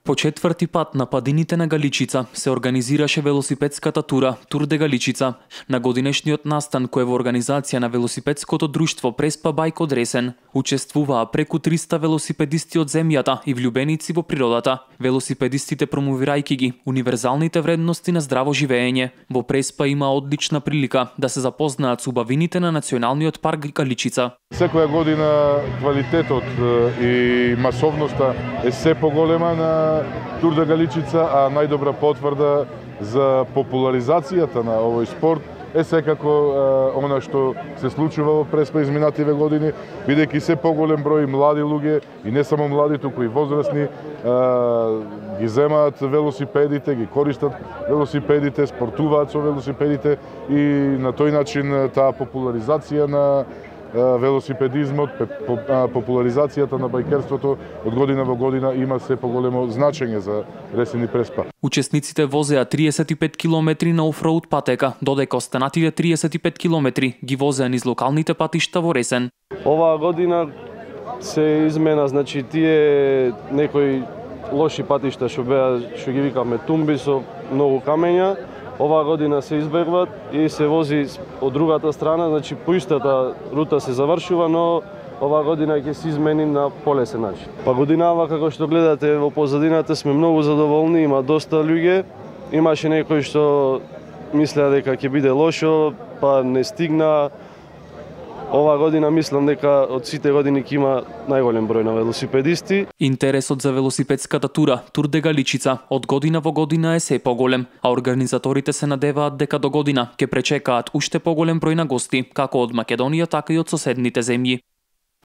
По четврти пат на падините на Галичица се организираше велосипедската тура Тур де Галичица на годинешниот настан кој е во организација на велосипедското друштво Преспа Бајк од Ресен. Учествуваа преку 300 велосипедисти од земјата и влюбеници во природата. Велосипедистите промовирајќи ги универзалните вредности на здраво живеење. Во Преспа има одлична прилика да се запознаат со убавините на националниот парк Галичица. Секоја година квалитетот и масовноста е се поголема на Тур де Галичица, а најдобра потврда за популаризацијата на овој спорт е секако она што се случува во Преспа изминативе години, бидејќи се поголем број млади луѓе и не само млади, туку и возрастни ги земаат велосипедите, ги користат велосипедите, спортуваат со велосипедите и на тој начин таа популаризација на велосипедизмот, популаризацијата на бајкерството од година во година има се поголемо значење за Ресен и Преспа. Учесниците возеа 35 километри на офроуд патека, додека останатите 35 километри ги возеа низ локалните патишта во Ресен. Оваа година се измена, значи тие некои лоши патишта што ги викаме тумби со многу камења, оваа година се избегват и се вози од другата страна, значи по истата рута се завршува, но оваа година ќе се измени на полесен начин. Па годинава, како што гледате во позадината, сме многу задоволни, има доста луѓе, имаше некои што мислеа дека ќе биде лошо, па не стигна. Оваа година мислам дека од сите години ќе има најголем број на велосипедисти. Интересот за велосипедската тура Тур де Галичица од година во година е се поголем, а организаторите се надеваат дека до година ќе пречекаат уште поголем број на гости, како од Македонија, така и од соседните земји.